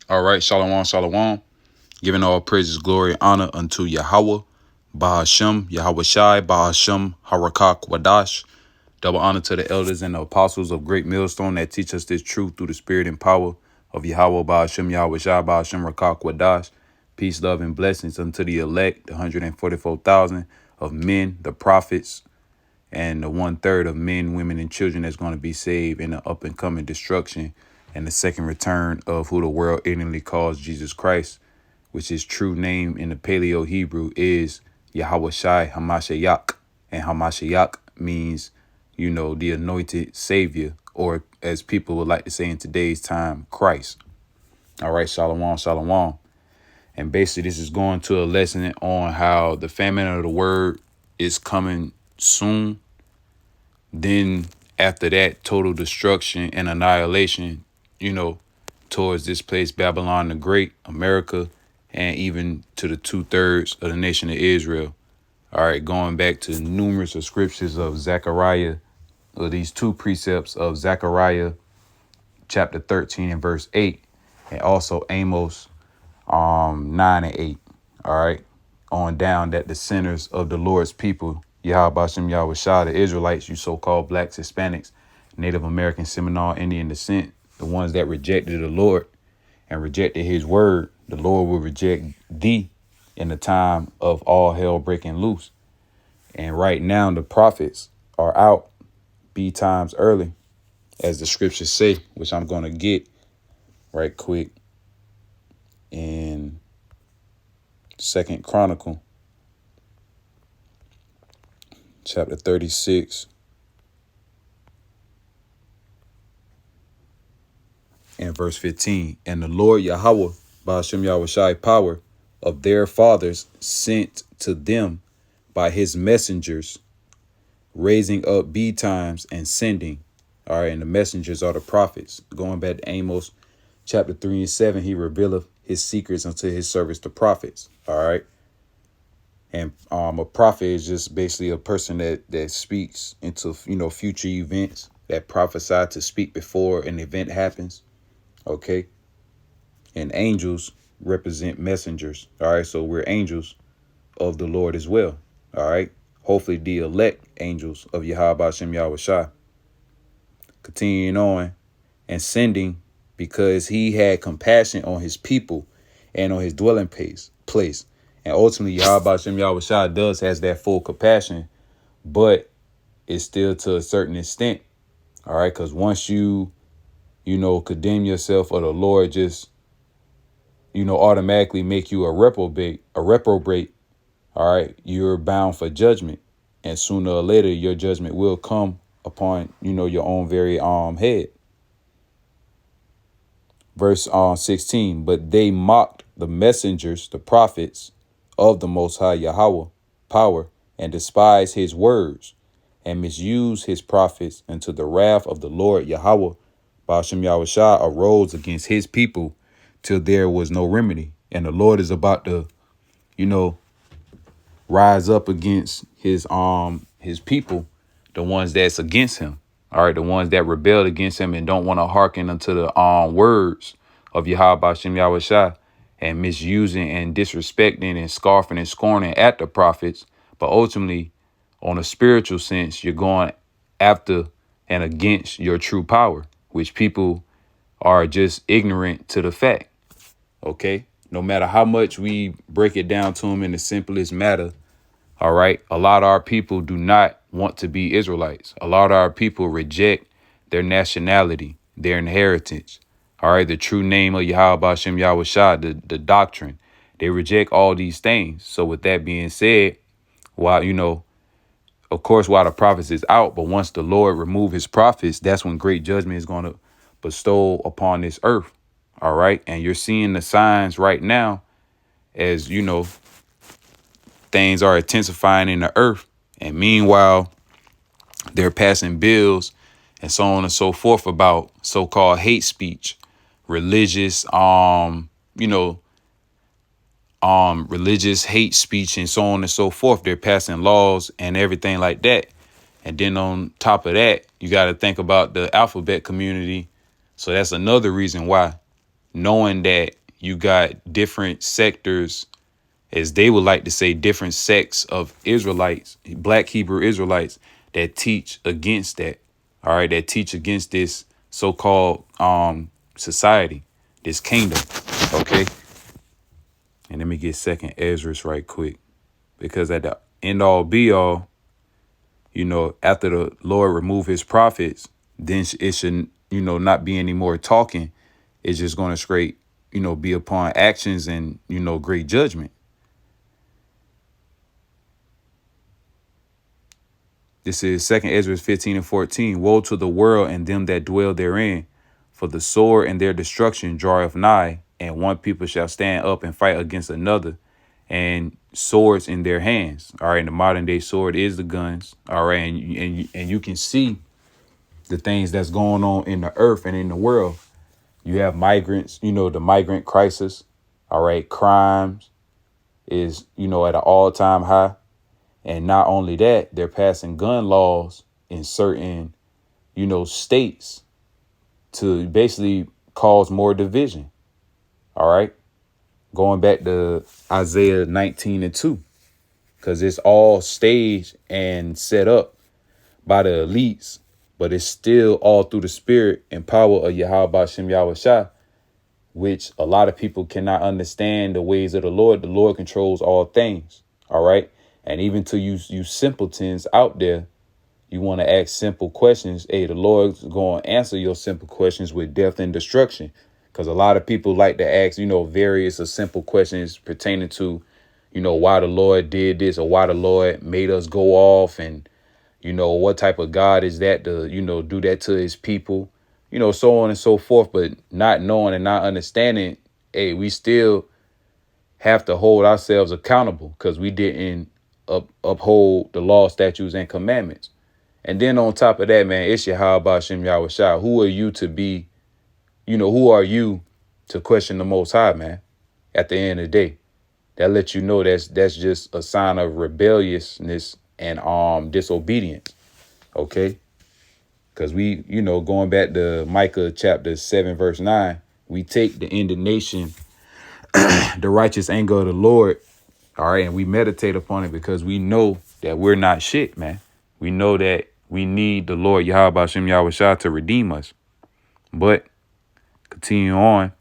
All right, shalom, shalom. Giving all praises, glory, honor unto Yahweh, Bahashem, Yahweh Shai, Bahashem, Harakak, Wadash. Double honor to the elders and the apostles of Great Millstone that teach us this truth through the spirit and power of Yahweh, Bahashem, Yahweh Shai, Bahashem, Harakak, Wadash. Peace, love, and blessings unto the elect, the 144,000 of men, the prophets, and the 1/3 of men, women, and children that's going to be saved in the up and coming destruction and the second return of who the world ignorantly calls Jesus Christ, which his true name in the Paleo Hebrew is Yahweh Shai Hamashiach. And Hamashiach means, the anointed savior, or as people would like to say in today's time, Christ. All right, shalom, shalom. And basically this is going to a lesson on how the famine of the word is coming soon. Then after that, total destruction and annihilation, towards this place, Babylon the Great, America, and even to the 2/3 of the nation of Israel. All right, going back to numerous of scriptures of Zechariah, or these two precepts of Zechariah chapter 13 and verse 8, and also Amos 9 and 8. All right, on down that the sinners of the Lord's people, Yahweh Shem Yahweh Shah, the Israelites, you so-called blacks, Hispanics, Native American, Seminole, Indian descent, the ones that rejected the Lord and rejected his word, the Lord will reject thee in the time of all hell breaking loose. And right now the prophets are out B times early, as the scriptures say, which I'm going to get right quick in 2nd Chronicle chapter 36 and verse 15. And the Lord Yahweh, Bahashem Yahweh Shai, power of their fathers sent to them by his messengers, raising up B times and sending. All right, and the messengers are the prophets. Going back to Amos chapter 3 and 7, he revealeth his secrets unto his servants, the prophets. All right. And a prophet is just basically a person that speaks into, future events, that prophesy to speak before an event happens. OK. And angels represent messengers. All right. So we're angels of the Lord as well. All right. Hopefully the elect angels of Yahweh Shem Yahweh Shai. Continuing on and sending, because he had compassion on his people and on his dwelling place. And ultimately, Yahweh Shem Yahweh Shai has that full compassion, but it's still to a certain extent. All right. Because once you condemn yourself, or the Lord just, automatically make you a reprobate. All right. You're bound for judgment. And sooner or later, your judgment will come upon, your own very head. Verse 16, but they mocked the messengers, the prophets of the Most High Yahweh, power, and despised his words, and misused his prophets, until the wrath of the Lord Yahweh, Bahashem Yahweh Shah, arose against his people till there was no remedy. And the Lord is about to, rise up against his people, the ones that's against him. All right, the ones that rebelled against him and don't want to hearken unto the words of Yahweh Shem Yahweh Shai, and misusing and disrespecting and scoffing and scorning at the prophets. But ultimately, on a spiritual sense, you're going after and against your true power, which people are just ignorant to the fact. OK, no matter how much we break it down to them in the simplest matter. All right. A lot of our people do not want to be Israelites. A lot of our people reject their nationality, their inheritance. All right. The true name of Yahweh Shem Yahweh Shah, the doctrine. They reject all these things. So with that being said, while, of course, while the prophets is out, but once the Lord remove his prophets, that's when great judgment is going to bestow upon this earth. All right. And you're seeing the signs right now as, things are intensifying in the earth. And meanwhile, they're passing bills and so on and so forth about so-called hate speech, religious, religious hate speech and so on and so forth. They're passing laws and everything like that. And then on top of that, you got to think about the alphabet community, So that's another reason why, knowing that you got different sectors, as they would like to say, different sects of Israelites, black Hebrew Israelites, that teach against that. All right, that teach against this so-called society, this kingdom. Okay. And let me get second Ezra's right quick. Because at the end all be all, after the Lord remove his prophets, then it should, not be any more talking. It's just going to straight, be upon actions and, great judgment. This is second Ezra 15 and 14. Woe to the world and them that dwell therein, for the sword and their destruction draweth nigh, and one people shall stand up and fight against another, and swords in their hands. All right, the modern day sword is the guns. All right, and you can see the things that's going on in the earth and in the world. You have migrants, the migrant crisis. All right, crimes is, at an all-time high. And not only that, they're passing gun laws in certain, states to basically cause more division. All right. Going back to Isaiah 19 and 2, because it's all staged and set up by the elites, but it's still all through the spirit and power of Yahweh Bashem Yahweh Shah, which a lot of people cannot understand the ways of the Lord. The Lord controls all things. All right. And even to you simpletons out there, you want to ask simple questions. Hey, the Lord's going to answer your simple questions with death and destruction. Because a lot of people like to ask, various or simple questions pertaining to, why the Lord did this or why the Lord made us go off. And, what type of God is that to, do that to his people, so on and so forth. But not knowing and not understanding, hey, we still have to hold ourselves accountable because we didn't uphold the law, statutes, and commandments. And then on top of that, man, it's Yahweh Bashem Yahweh Shah. Who are you to be, who are you to question the Most High, man? At the end of the day, that lets you know that's just a sign of rebelliousness and disobedience. Okay, because we, going back to Micah chapter 7, verse 9, we take the indignation, the righteous anger of the Lord. All right, and we meditate upon it because we know that we're not shit, man. We know that we need the Lord Yahweh Bashem Yahweh Shah to redeem us. But continue on.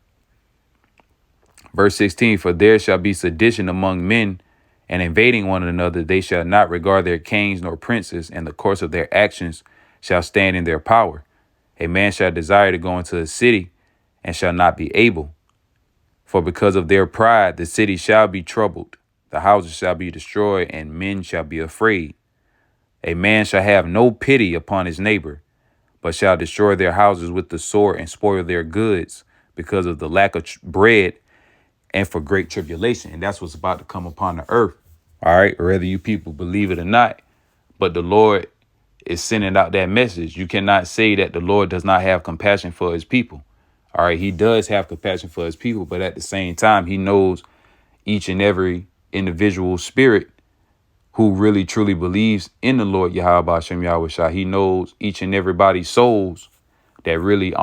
Verse 16, for there shall be sedition among men, and invading one another. They shall not regard their kings nor princes, and the course of their actions shall stand in their power. A man shall desire to go into a city and shall not be able. For because of their pride, the city shall be troubled. The houses shall be destroyed, and men shall be afraid. A man shall have no pity upon his neighbor, but shall destroy their houses with the sword and spoil their goods because of the lack of bread and for great tribulation. And that's what's about to come upon the earth. All right. Whether you people believe it or not, but the Lord is sending out that message. You cannot say that the Lord does not have compassion for his people. All right. He does have compassion for his people, but at the same time, he knows each and every individual spirit who really truly believes in the Lord Yahweh Bashem Yahweh Shah. He knows each and everybody's souls that really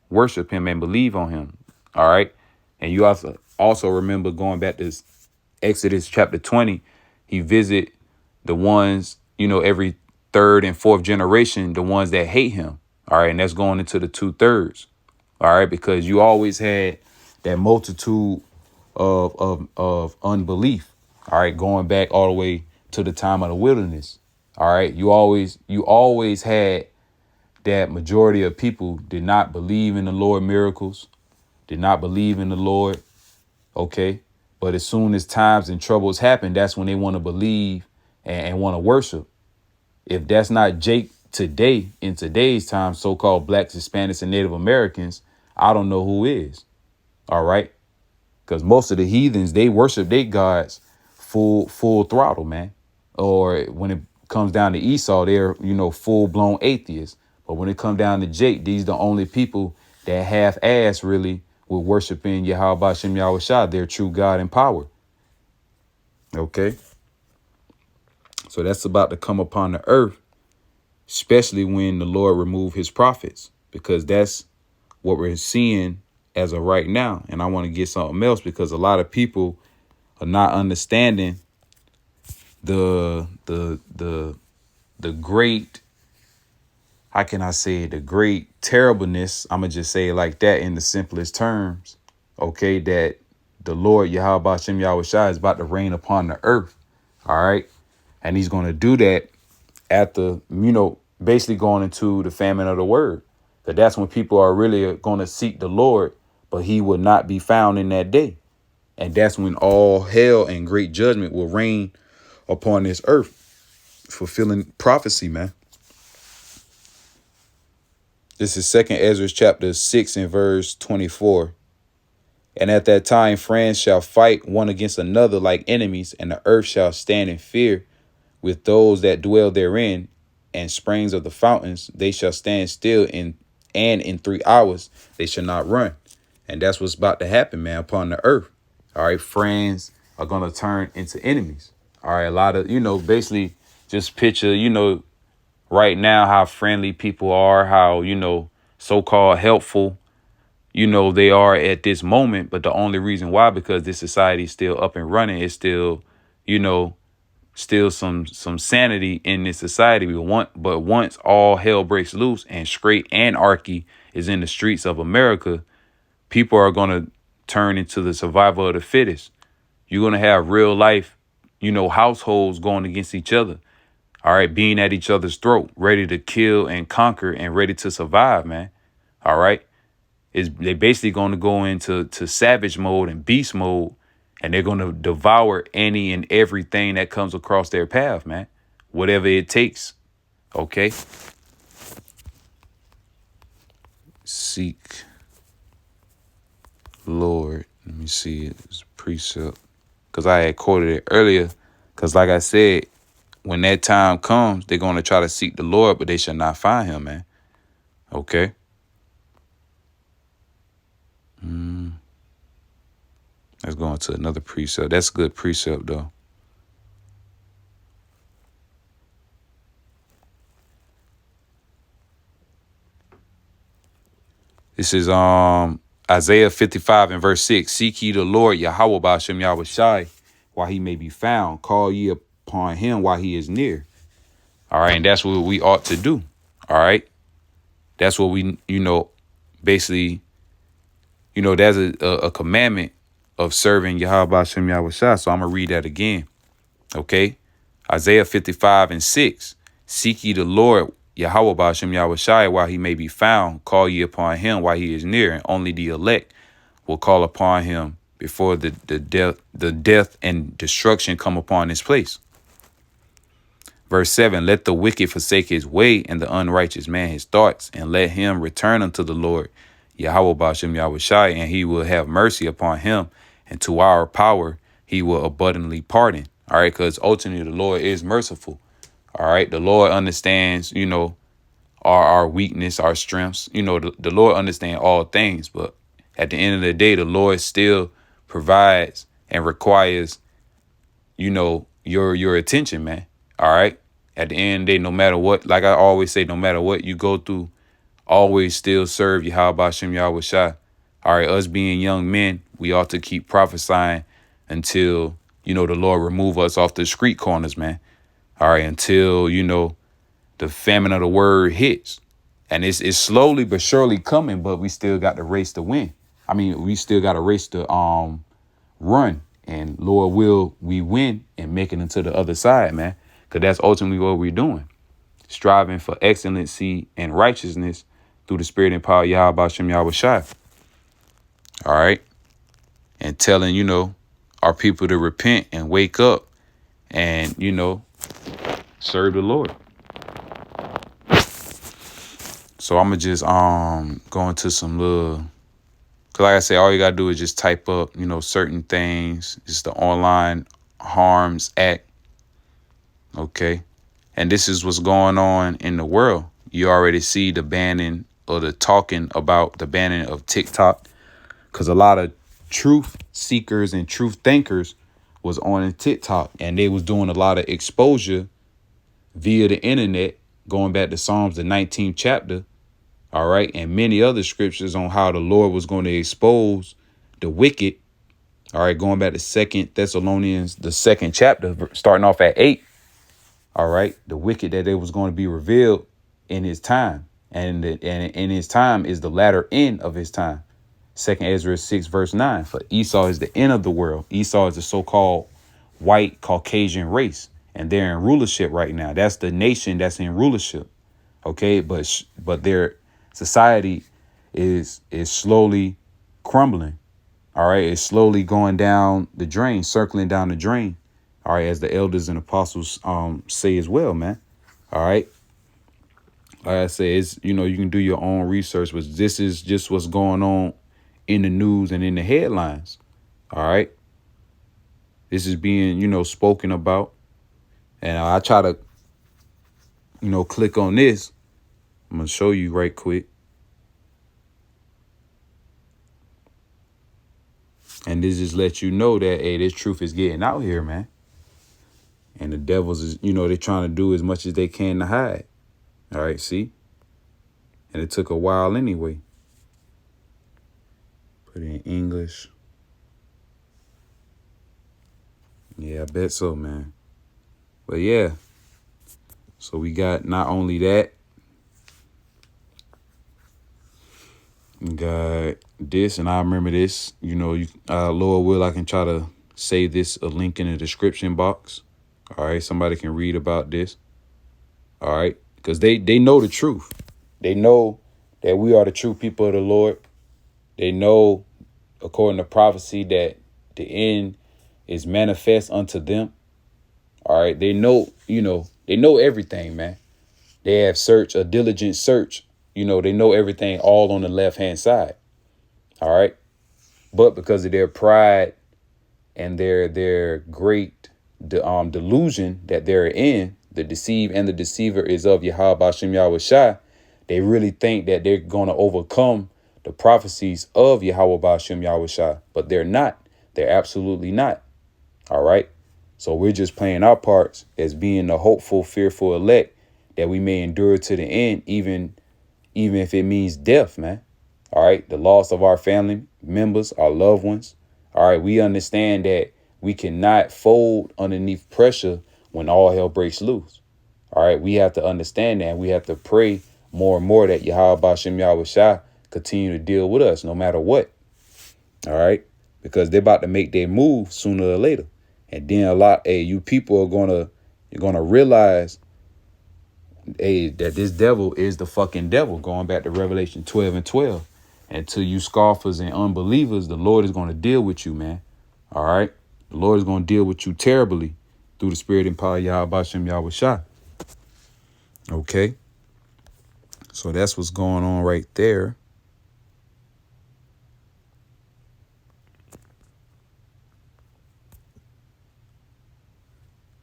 worship him and believe on him. All right. And you also remember going back to Exodus chapter 20, he visit the ones, every third and fourth generation, the ones that hate him. All right. And that's going into the 2/3. All right. Because you always had that multitude of unbelief. All right. Going back all the way to the time of the wilderness. All right. You always had that majority of people did not believe in the Lord miracles, did not believe in the Lord. OK, but as soon as times and troubles happen, that's when they want to believe and want to worship. If that's not Jake today, in today's time, so-called blacks, Hispanics and Native Americans, I don't know who is. All right. Because most of the heathens, they worship their gods full throttle, man. Or when it comes down to Esau, they're, full blown atheists. But when it comes down to Jake, these the only people that half-ass really with worshiping Yahweh Bashem Yahweh Shah, their true God and power. OK, so that's about to come upon the earth, especially when the Lord remove his prophets, because that's what we're seeing as of right now. And I want to get something else, because a lot of people are not understanding the great, how can I say it, the great terribleness, I'm gonna just say it like that in the simplest terms, okay, that the Lord Yahweh Bashem Yahweh Shai is about to reign upon the earth. All right. And he's going to do that after, basically going into the famine of the word. That that's when people are really going to seek the Lord, but he will not be found in that day. And that's when all hell and great judgment will reign upon this earth, fulfilling prophecy, man. This is 2nd Ezra chapter 6 and verse 24. And at that time, friends shall fight one against another like enemies, and the earth shall stand in fear with those that dwell therein, and springs of the fountains, they shall stand still and in 3 hours they shall not run. And that's what's about to happen, man, upon the earth. All right. Friends are going to turn into enemies. All right. A lot of, basically just picture, right now, how friendly people are, how, so-called helpful, they are at this moment. But the only reason why, because this society is still up and running, is still, still some sanity in this society. But once all hell breaks loose and straight anarchy is in the streets of America, people are going to turn into the survival of the fittest. You're going to have real life, households going against each other. All right. Being at each other's throat, ready to kill and conquer and ready to survive, man. All right. They basically going to go into savage mode and beast mode. And they're going to devour any and everything that comes across their path, man. Whatever it takes. Okay. Seek Lord. Let me see. It's a precept. Because I had quoted it earlier. Because like I said, when that time comes, they're going to try to seek the Lord, but they shall not find him, man. Okay. Let's go into another precept. That's a good precept, though. This is Isaiah 55 and verse 6. Seek ye the Lord, Yahweh Bashem Yahweh Shai, while he may be found. Call ye upon him while he is near. All right. And that's what we ought to do. All right. That's what we, basically, there's a commandment of serving Yahweh Bashem Yahweh Shai. So I'm going to read that again. Okay. Isaiah 55 and 6. Seek ye the Lord, Yahweh Bashem Yahweh Shai, while he may be found. Call ye upon him while he is near. And only the elect will call upon him before the death and destruction come upon this place. Verse 7, let the wicked forsake his way, and the unrighteous man his thoughts, and let him return unto the Lord, Yahweh Bashem Yahweh Shai, and he will have mercy upon him, and to our power he will abundantly pardon. All right, because ultimately the Lord is merciful. All right, the Lord understands, our weakness, our strengths. The Lord understands all things, but at the end of the day, the Lord still provides and requires, your attention, man. All right. At the end of the day, no matter what, like I always say, no matter what you go through, always still serve Yahweh Bashem Yahweh Shai. All right. Us being young men, we ought to keep prophesying until, the Lord remove us off the street corners, man. All right. Until, the famine of the word hits. And it's slowly but surely coming, but we still got the race to win. I mean, we still got a race to run. And Lord will we win and make it into the other side, man. Because that's ultimately what we're doing. Striving for excellency and righteousness through the spirit and power of Yahweh Bashem Yahweh Shai. All right. And telling, our people to repent and wake up and, serve the Lord. So I'm going to just go into some little, because like I say, all you got to do is just type up, certain things. It's the Online Harms Act. Okay. And this is what's going on in the world. You already see the banning or the talking about the banning of TikTok, because a lot of truth seekers and truth thinkers was on TikTok, and they was doing a lot of exposure via the internet, going back to Psalms, the 19th chapter, All right. And many other scriptures on how the Lord was going to expose the wicked. All right. Going back to 2 Thessalonians, the 2nd chapter, starting off at 8. All right. The wicked that they was going to be revealed in his time. And in his time is the latter end of his time. 2nd Ezra 6 verse 9. For Esau is the end of the world. Esau is the so-called white Caucasian race. And they're in rulership right now. That's the nation that's in rulership. OK, but their society is slowly crumbling. All right. It's slowly going down the drain, circling down the drain. All right. As the elders and apostles say as well, man. All right. Like I said, it's, you can do your own research, but this is just what's going on in the news and in the headlines. All right. This is being, spoken about. And I try to, click on this. I'm going to show you right quick. And this just lets you know that, hey, this truth is getting out here, man. And the devils is, they're trying to do as much as they can to hide. All right, see? And it took a while anyway. Put it in English. Yeah, I bet so, man. But yeah. So we got not only that, we got this, and I remember this. Lord will, I can try to save this a link in the description box. All right, somebody can read about this. All right, because they know the truth. They know that we are the true people of the Lord. They know, according to prophecy, that the end is manifest unto them. All right, they know, they know everything, man. They have a diligent search. They know everything all on the left-hand side. All right. But because of their pride and their great delusion that they're in, the deceived and the deceiver is of Yahweh Bashem Yahweh Shai, they really think that they're going to overcome the prophecies of Yahweh Bashem Yahweh Shai. But they're not. They're absolutely not. All right. So we're just playing our parts as being the hopeful, fearful elect that we may endure to the end, even if it means death, man. All right. The loss of our family members, our loved ones. All right. We understand that we cannot fold underneath pressure when all hell breaks loose. All right. We have to understand that. We have to pray more and more that Yahweh Bashem Yahweh Shai continue to deal with us no matter what. All right. Because they're about to make their move sooner or later. And then you people you're gonna realize, that this devil is the fucking devil, going back to Revelation 12:12. And to you scoffers and unbelievers, the Lord is going to deal with you, man. All right. The Lord is going to deal with you terribly through the spirit and power of Yahweh Bashem Yahweh Shai. Okay. So that's what's going on right there.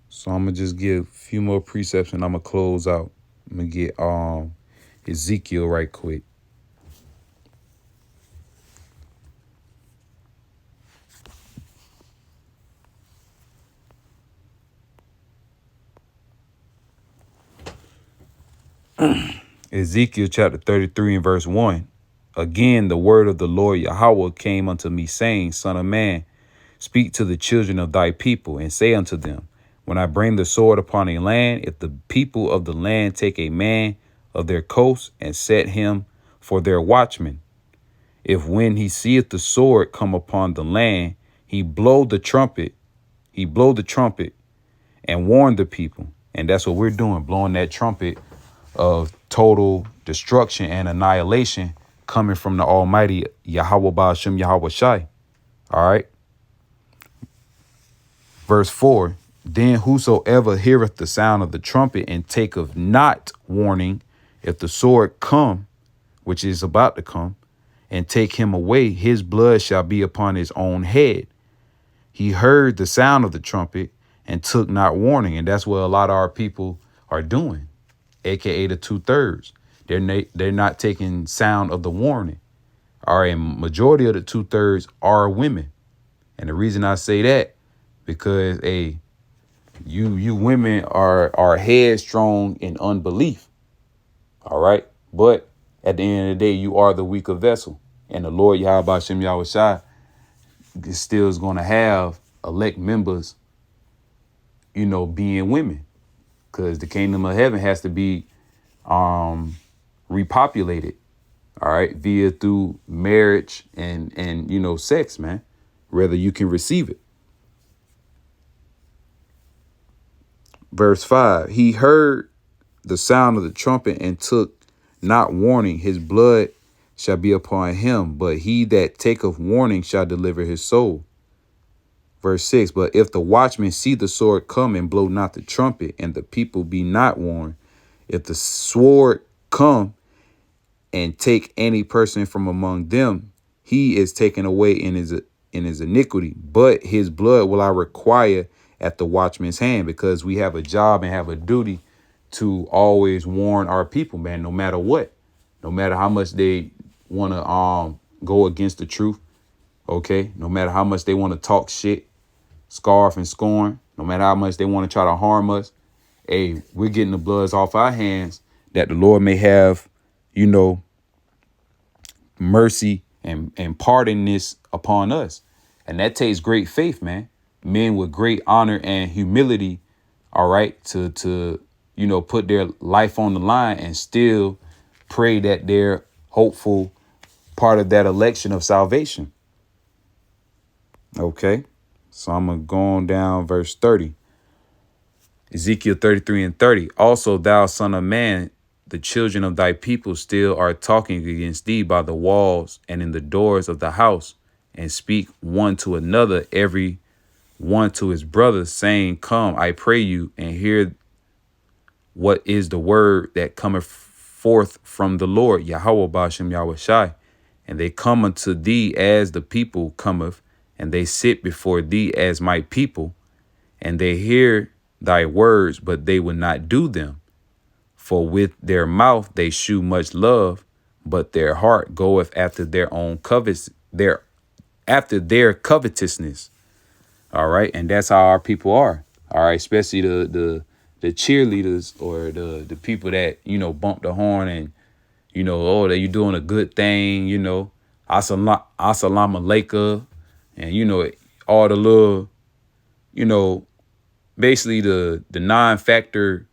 So I'm going to just give a few more precepts and I'm going to close out. I'm going to get Ezekiel right quick. Ezekiel chapter 33 and verse 1. Again, the word of the Lord Yahweh came unto me, saying, Son of man, speak to the children of thy people, and say unto them, when I bring the sword upon a land, if the people of the land take a man of their coast and set him for their watchman, if when he seeth the sword come upon the land, he blow the trumpet and warn the people. And that's what we're doing, blowing that trumpet of total destruction and annihilation coming from the Almighty Yahweh Bashem Yahweh Shai. All right. Verse 4. Then whosoever heareth the sound of the trumpet and taketh not warning, if the sword come, which is about to come, and take him away, his blood shall be upon his own head. He heard the sound of the trumpet and took not warning. And that's what a lot of our people are doing, aka the 2/3. They're not taking sound of the warning. All right, and majority of the 2/3 are women. And the reason I say that, because you women are headstrong in unbelief. All right. But at the end of the day, you are the weaker vessel. And the Lord Yahweh Hashem Yahweh Shai still is going to have elect members, being women. Because the kingdom of heaven has to be repopulated, all right, via through marriage and sex, man, whether you can receive it. Verse 5, he heard the sound of the trumpet and took not warning. His blood shall be upon him, but he that taketh warning shall deliver his soul. Verse 6, but if the watchman see the sword come and blow not the trumpet, and the people be not warned, if the sword come and take any person from among them, he is taken away in his iniquity. But his blood will I require at the watchman's hand, because we have a job and have a duty to always warn our people, man, no matter what, no matter how much they want to go against the truth. OK, no matter how much they want to talk shit, scarf and scorn, no matter how much they want to try to harm us. Hey, we're getting the bloods off our hands that the Lord may have, mercy and pardon this upon us. And that takes great faith, man. Men with great honor and humility, all right, to put their life on the line and still pray that they're hopeful part of that election of salvation. OK, so I'm going to go on down verse 30. Ezekiel 33:30. Also, thou son of man, the children of thy people still are talking against thee by the walls and in the doors of the house, and speak one to another, every one to his brother, saying, come, I pray you, and hear what is the word that cometh forth from the Lord, Yahweh Ba'ashem Yahweh Shai. And they come unto thee as the people cometh, and they sit before thee as my people, and they hear thy words, but they will not do them. For with their mouth they shew much love, but their heart goeth after their own after their covetousness. All right. And that's how our people are. All right. Especially the cheerleaders or the people that, bump the horn and, oh, that you doing a good thing, Assalamu alaikum. And, all the little, basically the non-factor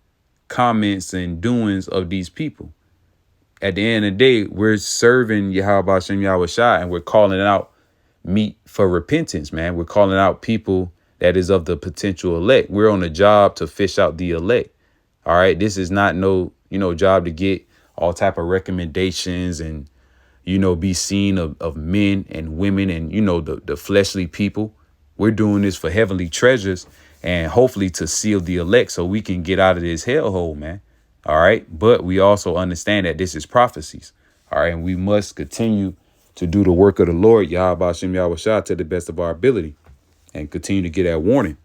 comments and doings of these people. At the end of the day, we're serving Yahweh Hashem Yahweh Shai, and we're calling out meat for repentance, man. We're calling out people that is of the potential elect. We're on a job to fish out the elect. All right. This is not no, job to get all type of recommendations and, be seen of men and women and, the fleshly people. We're doing this for heavenly treasures and hopefully to seal the elect so we can get out of this hellhole, man. All right. But we also understand that this is prophecies. All right. And we must continue to do the work of the Lord, Yahweh Hashem Yahweh Shai, to the best of our ability and continue to get that warning.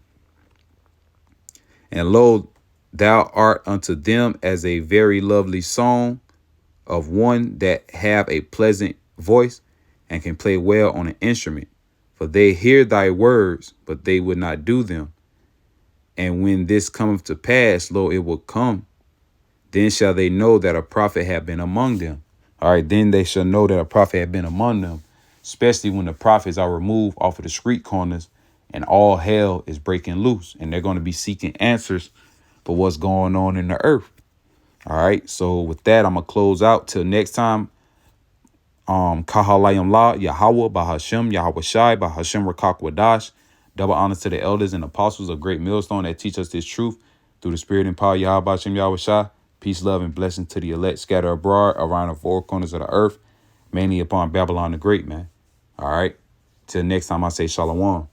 And lo, thou art unto them as a very lovely song of one that have a pleasant voice and can play well on an instrument. For they hear thy words, but they would not do them. And when this cometh to pass, lo, it will come. Then shall they know that a prophet have been among them. All right, then they shall know that a prophet had been among them, especially when the prophets are removed off of the street corners and all hell is breaking loose. And they're going to be seeking answers for what's going on in the earth. All right, so with that, I'm going to close out till next time. Kahalayim La, Yahweh, Bahashem, Yahweh Shai, Bahashem Rakak Wadash. Double honor to the elders and apostles of Great Millstone that teach us this truth through the spirit and power of Yahweh Bahashem Yahweh Shai. Peace, love, and blessing to the elect scattered abroad around the four corners of the earth, mainly upon Babylon the Great, man. All right. Till next time, I say shalom.